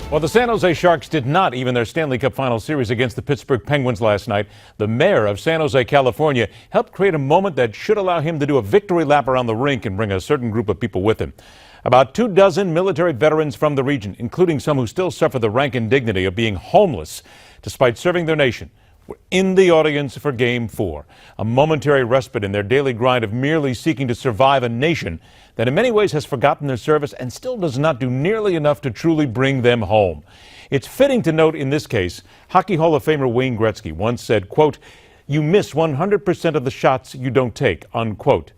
Well, the San Jose Sharks did not even their Stanley Cup Final Series against the Pittsburgh Penguins last night. The mayor of San Jose, California, helped create a moment that should allow him to do a victory lap around the rink and bring a certain group of people with him. About 24 military veterans from the region, including some who still suffer the rank and dignity of being homeless despite serving their nation, were in the audience for Game 4, a momentary respite in their daily grind of merely seeking to survive a nation that in many ways has forgotten their service and still does not do nearly enough to truly bring them home. It's fitting to note in this case, Hockey Hall of Famer Wayne Gretzky once said, quote, "You miss 100% of the shots you don't take," unquote.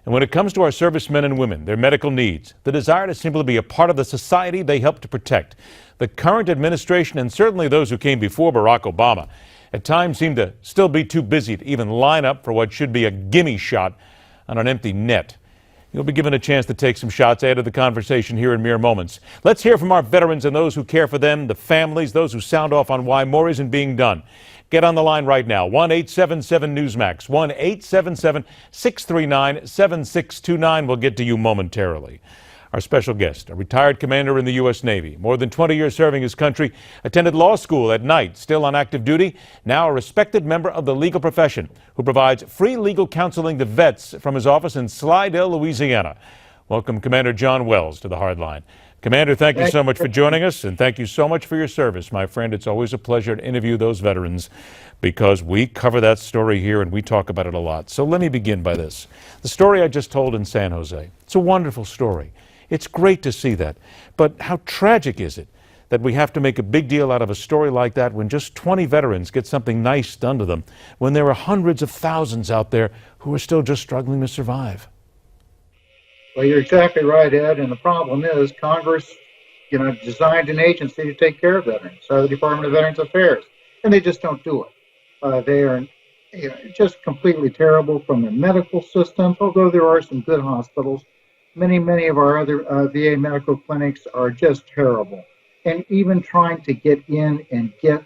And when it comes to our servicemen and women, their medical needs, the desire to simply be a part of the society they help to protect, the current administration and certainly those who came before Barack Obama at times seem to still be too busy to even line up for what should be a gimme shot on an empty net. You'll be given a chance to take some shots added to the conversation here in mere moments. Let's hear from our veterans and those who care for them, the families, those who sound off on why more isn't being done. Get on the line right now, 1-877-NEWSMAX, 1-877-639-7629. We'll get to you momentarily. Our special guest, a retired commander in the U.S. Navy, more than 20 years serving his country, attended law school at night, still on active duty, now a respected member of the legal profession, who provides free legal counseling to vets from his office in Slidell, Louisiana. Welcome, Commander John Wells, to the Hardline. Commander, thank you so much for joining us, and thank you so much for your service, my friend. It's always a pleasure to interview those veterans because we cover that story here and we talk about it a lot. So let me begin by this. The story I just told in San Jose, it's a wonderful story. It's great to see that. But how tragic is it that we have to make a big deal out of a story like that when just 20 veterans get something nice done to them, when there are hundreds of thousands out there who are still just struggling to survive? Well, you're exactly right, Ed. And the problem is Congress, designed an agency to take care of veterans, the Department of Veterans Affairs, and they just don't do it. They are just completely terrible from the medical systems, although there are some good hospitals. Many of our other VA medical clinics are just terrible. And even trying to get in and get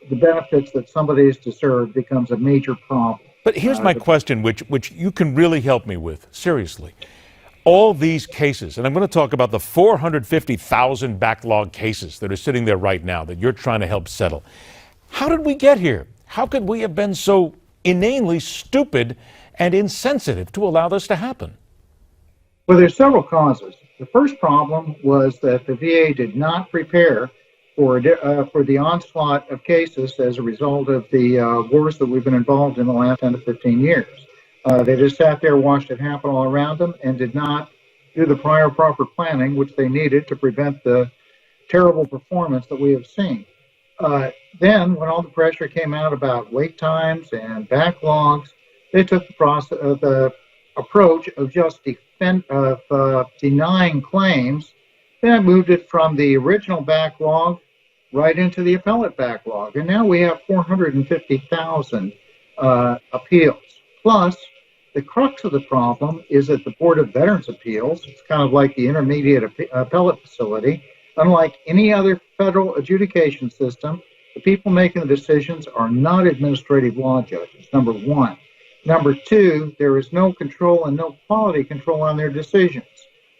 the benefits that somebody is deserved becomes a major problem. But here's my question, which you can really help me with, seriously. All these cases, and I'm going to talk about the 450,000 backlog cases that are sitting there right now that you're trying to help settle. How did we get here? How could we have been so inanely stupid and insensitive to allow this to happen? Well, there's several causes. The first problem was that the VA did not prepare for the onslaught of cases as a result of the wars that we've been involved in the last 10 to 15 years. They just sat there, watched it happen all around them, and did not do the prior proper planning, which they needed to prevent the terrible performance that we have seen. Then, when all the pressure came out about wait times and backlogs, they took the approach of just denying claims. Then I moved it from the original backlog right into the appellate backlog. And now we have 450,000 appeals. Plus, the crux of the problem is that the Board of Veterans Appeals, it's kind of like the intermediate appellate facility, unlike any other federal adjudication system, the people making the decisions are not administrative law judges, number one. Number two, there is no control and no quality control on their decisions.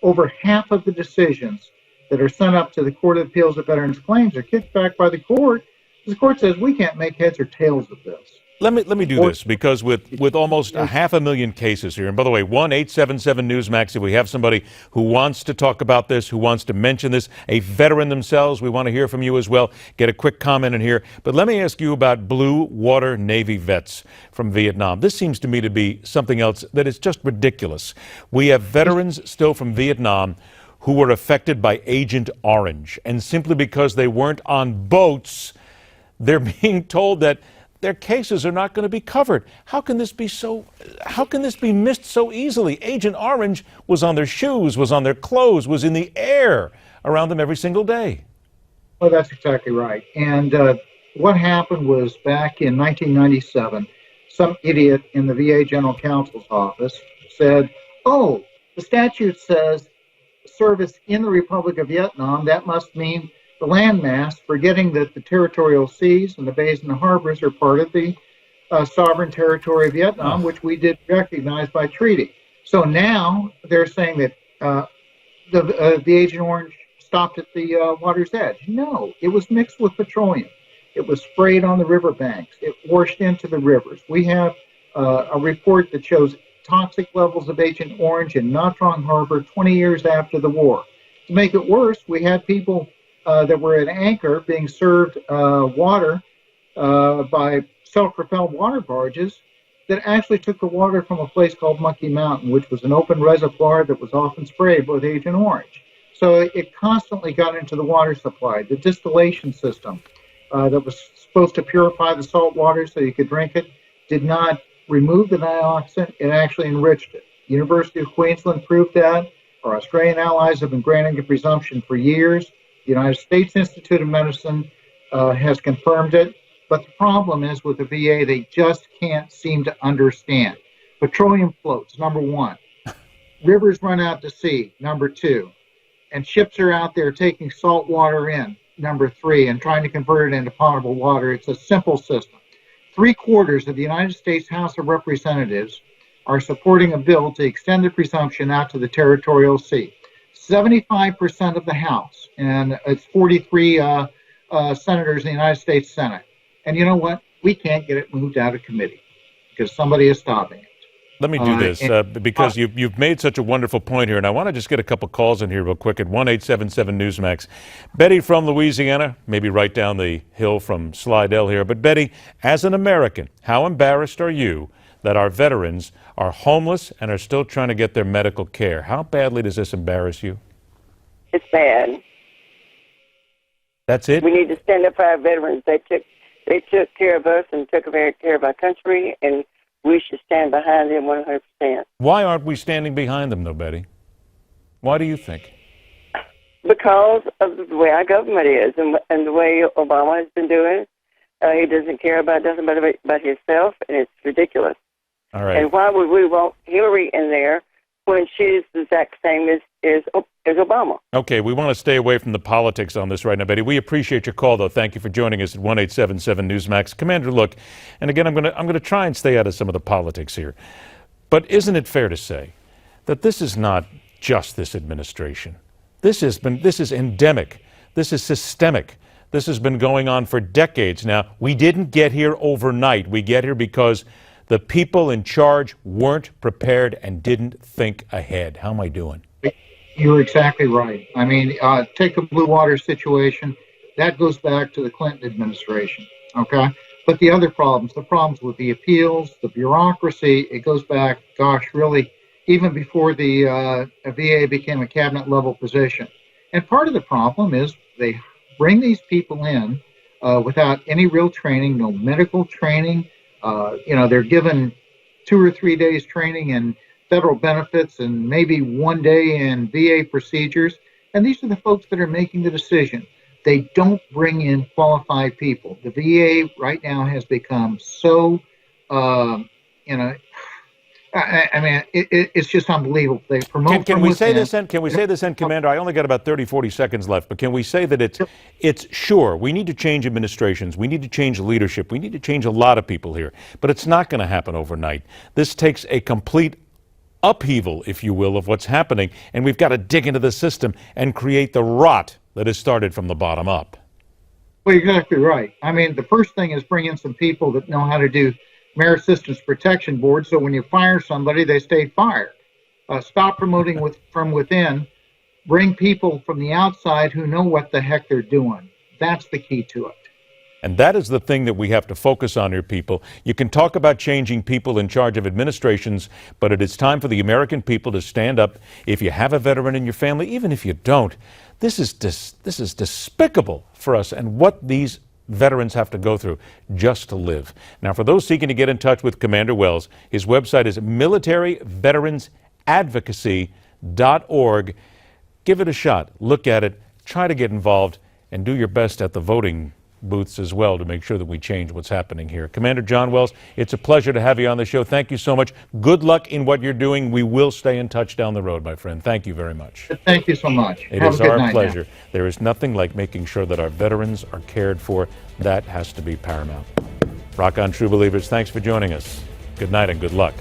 Over half of the decisions that are sent up to the Court of Appeals of Veterans Claims are kicked back by the court. The court says we can't make heads or tails of this. Let me do this, because with almost 500,000 cases here, and by the way, 1-877-NEWSMAX, if we have somebody who wants to talk about this, who wants to mention this, a veteran themselves, we want to hear from you as well. Get a quick comment in here. But let me ask you about Blue Water Navy vets from Vietnam. This seems to me to be something else that is just ridiculous. We have veterans still from Vietnam who were affected by Agent Orange, and simply because they weren't on boats, they're being told that their cases are not going to be covered. How can this be missed so easily? Agent Orange was on their shoes, was on their clothes, was in the air around them every single day. Well, that's exactly right. And what happened was back in 1997, some idiot in the VA General Counsel's office said, oh, the statute says service in the Republic of Vietnam, that must mean the landmass, forgetting that the territorial seas and the bays and the harbors are part of the sovereign territory of Vietnam, which we did recognize by treaty. So now they're saying that the Agent Orange stopped at the water's edge. No, it was mixed with petroleum. It was sprayed on the riverbanks. It washed into the rivers. We have a report that shows toxic levels of Agent Orange in Nha Trang Harbor 20 years after the war. To make it worse, we had people that were at anchor being served water by self-propelled water barges that actually took the water from a place called Monkey Mountain, which was an open reservoir that was often sprayed with Agent Orange. So it constantly got into the water supply. The distillation system that was supposed to purify the salt water so you could drink it did not remove the dioxin, it actually enriched it. The University of Queensland proved that. Our Australian allies have been granting the presumption for years. The United States Institute of Medicine has confirmed it. But the problem is with the VA, they just can't seem to understand. Petroleum floats, number one. Rivers run out to sea, number two. And ships are out there taking salt water in, number three, and trying to convert it into potable water. It's a simple system. 3/4 of the United States House of Representatives are supporting a bill to extend the presumption out to the territorial sea. 75% of the House, and it's 43 senators in the United States Senate. And you know what? We can't get it moved out of committee because somebody is stopping it. Let me do this because you've made such a wonderful point here, and I want to just get a couple calls in here real quick at 1-877-NEWSMAX. Betty from Louisiana, maybe right down the hill from Slidell here. But Betty, as an American, how embarrassed are you that our veterans are homeless and are still trying to get their medical care? How badly does this embarrass you? It's bad. That's it? We need to stand up for our veterans. They took care of us and took care of our country, and we should stand behind them 100%. Why aren't we standing behind them, though, Betty? Why do you think? Because of the way our government is and the way Obama has been doing. He doesn't care about nothing but himself, and it's ridiculous. All right. And why would we want Hillary in there when she's the exact same as Obama? Okay, we want to stay away from the politics on this right now, Betty. We appreciate your call, though. Thank you for joining us at 1-877-NEWSMAX. Commander, look, and again, I'm going to try and stay out of some of the politics here. But isn't it fair to say that this is not just this administration? This is endemic. This is systemic. This has been going on for decades now. We didn't get here overnight. We get here because the people in charge weren't prepared and didn't think ahead. How am I doing? You're exactly right. I mean, take the Blue Water situation. That goes back to the Clinton administration, okay? But the other problems, the problems with the appeals, the bureaucracy, it goes back, gosh, really, even before the VA became a cabinet-level position. And part of the problem is they bring these people in without any real training, no medical training. They're given 2 or 3 days training in federal benefits and maybe 1 day in VA procedures. And these are the folks that are making the decision. They don't bring in qualified people. The VA right now has become so, it's just unbelievable. They promote. Can we say this, Commander? I only got about 30, 40 seconds left, but can we say that it's sure, we need to change administrations, we need to change leadership, we need to change a lot of people here, but it's not going to happen overnight. This takes a complete upheaval, if you will, of what's happening, and we've got to dig into the system and create the rot that has started from the bottom up. Well, you're exactly right. I mean, the first thing is bring in some people that know how to do Merit Systems Protection Board, so when you fire somebody, they stay fired. Stop promoting from within. Bring people from the outside who know what the heck they're doing. That's the key to it. And that is the thing that we have to focus on here, people. You can talk about changing people in charge of administrations, but it is time for the American people to stand up. If you have a veteran in your family, even if you don't, this is despicable for us and what these veterans have to go through just to live. Now, for those seeking to get in touch with Commander Wells, his website is Military-Veterans Advocacy.org. Give it a shot. Look at it. Try to get involved and do your best at the voting booths as well to make sure that we change what's happening here. Commander John Wells, it's a pleasure to have you on the show. Thank you so much. Good luck in what you're doing. We will stay in touch down the road, my friend. Thank you very much. Thank you so much. It is our pleasure. There is nothing like making sure that our veterans are cared for. That has to be paramount. Rock on, true believers. Thanks for joining us. Good night and good luck.